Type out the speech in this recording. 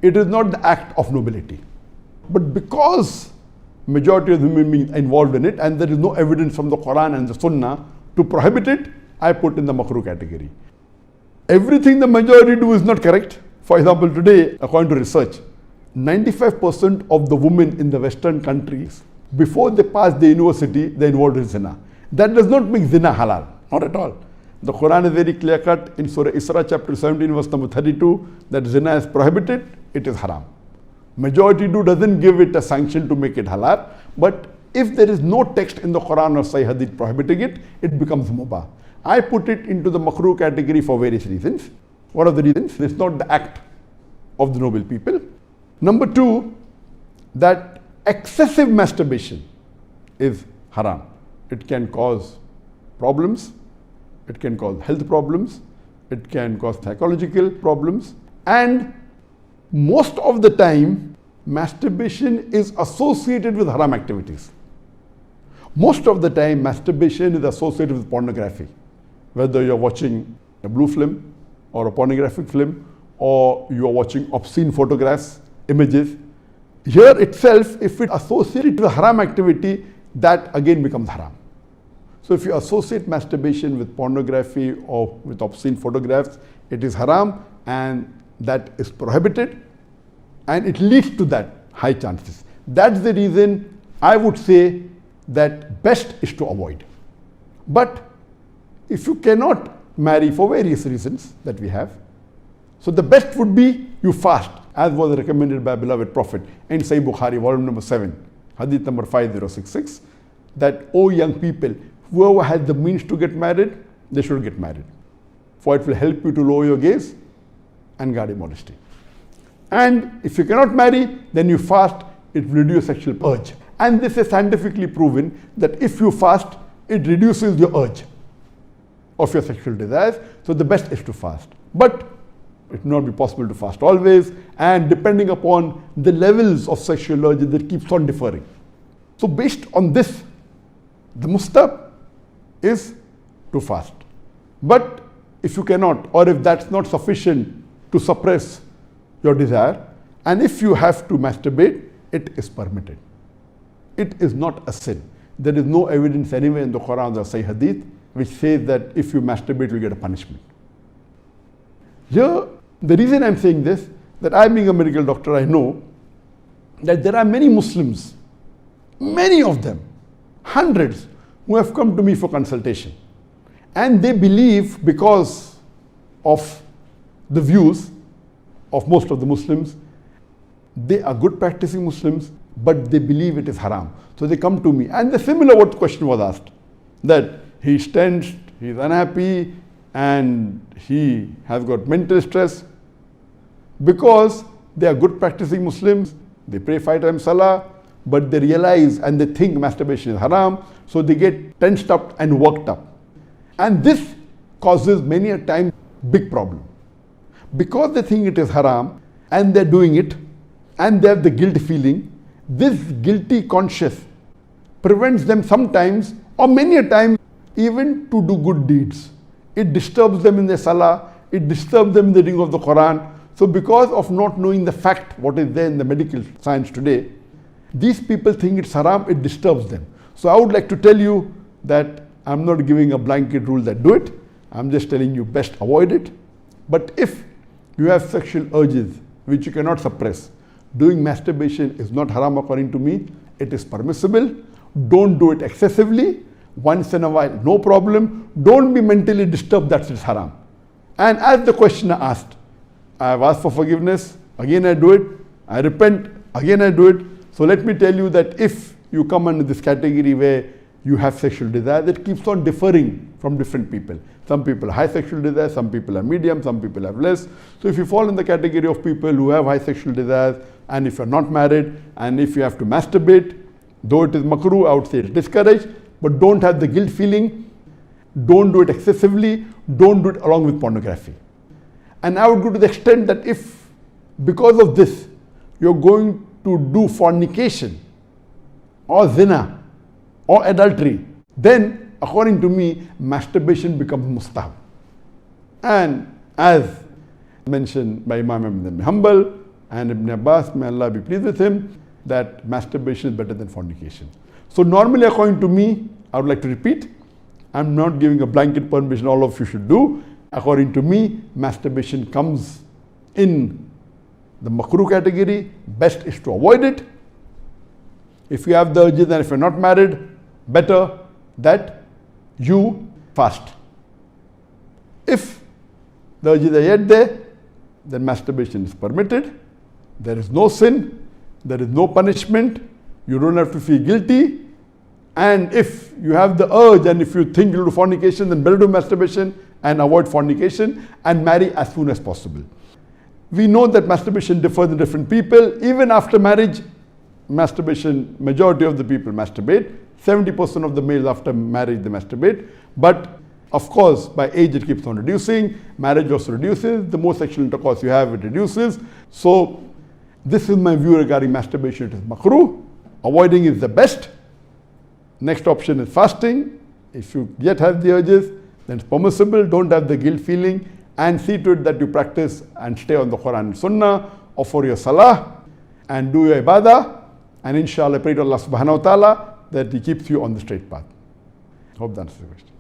it is not the act of nobility. But because majority of the human beings are involved in it and there is no evidence from the Quran and the Sunnah to prohibit it, I put in the makruh category. Everything the majority do is not correct. For example, today, according to research, 95% of the women in the Western countries, before they pass the university, they are involved in zina. That does not make zina halal, not at all. The Quran is very clear cut in Surah Isra chapter 17 verse number 32 that zina is prohibited, it is haram. Majority do doesn't give it a sanction to make it halal, but if there is no text in the Quran or Sahih Hadith prohibiting it, it becomes mubah. I put it into the makruh category for various reasons. What are the reasons? It's not the act of the noble people. Number two, that excessive masturbation is haram. It can cause problems, it can cause health problems, it can cause psychological problems, and most of the time masturbation is associated with haram activities. Most of the time masturbation is associated with pornography, whether you're watching a blue film or a pornographic film or you are watching obscene photographs, images. Here itself, if it associated with haram activity, that again becomes haram. So if you associate masturbation with pornography or with obscene photographs, it is haram and that is prohibited and it leads to that high chances. That's the reason I would say that best is to avoid. But if you cannot marry for various reasons that we have, so the best would be you fast, as was recommended by beloved Prophet in Sahih Bukhari, volume number 7, hadith number 5066, that, O young people, whoever has the means to get married, they should get married. For it will help you to lower your gaze and guard your modesty. And if you cannot marry, then you fast, it will reduce sexual urge. And this is scientifically proven that if you fast, it reduces your urge of your sexual desires. So the best is to fast. But it will not be possible to fast always, and depending upon the levels of sexual urge that keeps on differing. So based on this, the mustahab is to fast. But if you cannot, or if that's not sufficient to suppress your desire, and if you have to masturbate, it is permitted. It is not a sin. There is no evidence anywhere in the Quran or Sahih Hadith which says that if you masturbate, you get a punishment. Here, the reason I'm saying this, that I being a medical doctor, I know that there are many Muslims, many of them, hundreds, who have come to me for consultation. And they believe, because of the views of most of the Muslims, they are good practicing Muslims, but they believe it is haram. So they come to me, and the similar what question was asked, that he's tensed, he's unhappy, and he has got mental stress. Because they are good practicing Muslims, they pray 5 times Salah, but they realize and they think masturbation is haram, so they get tensed up and worked up. And this causes many a time big problem. Because they think it is haram and they're doing it and they have the guilt feeling, this guilty conscience prevents them sometimes or many a time even to do good deeds. It disturbs them in their Salah, it disturbs them in the reading of the Quran. So because of not knowing the fact, what is there in the medical science today, these people think it's haram, it disturbs them. So I would like to tell you that I'm not giving a blanket rule that do it. I'm just telling you best avoid it. But if you have sexual urges which you cannot suppress, doing masturbation is not haram according to me. It is permissible. Don't do it excessively. Once in a while, no problem. Don't be mentally disturbed that it's haram. And as the questioner asked, I have asked for forgiveness, again I do it, I repent, again I do it. So let me tell you that if you come under this category where you have sexual desire, that keeps on differing from different people. Some people have high sexual desire, some people are medium, some people have less. So if you fall in the category of people who have high sexual desires, and if you're not married, and if you have to masturbate, though it is makruh, I would say it's discouraged, but don't have the guilt feeling, don't do it excessively, don't do it along with pornography. And I would go to the extent that if, because of this, you're going to do fornication, or zina, or adultery, then according to me, masturbation becomes mustahab. And as mentioned by Imam Ahmad bin Hanbal and Ibn Abbas, may Allah be pleased with him, that masturbation is better than fornication. So normally, according to me, I would like to repeat, I'm not giving a blanket permission all of you should do. According to me, masturbation comes in the makruh category. Best is to avoid it. If you have the urges and if you're not married, better that you fast. If the urges are yet there, then masturbation is permitted. There is no sin, there is no punishment, you don't have to feel guilty. And if you have the urge and if you think you'll do fornication, then better do masturbation and avoid fornication and marry as soon as possible. We know that masturbation differs in different people. Even after marriage, masturbation, majority of the people masturbate. 70% of the males after marriage, they masturbate. But of course, by age it keeps on reducing. Marriage also reduces. The more sexual intercourse you have, it reduces. So this is my view regarding masturbation. It is makruh. Avoiding is the best. Next option is fasting. If you yet have the urges, then it's permissible. Don't have the guilt feeling, and see to it that you practice and stay on the Quran and Sunnah, offer your salah and do your ibadah, and inshallah pray to Allah subhanahu wa ta'ala that He keeps you on the straight path. Hope that answers the question.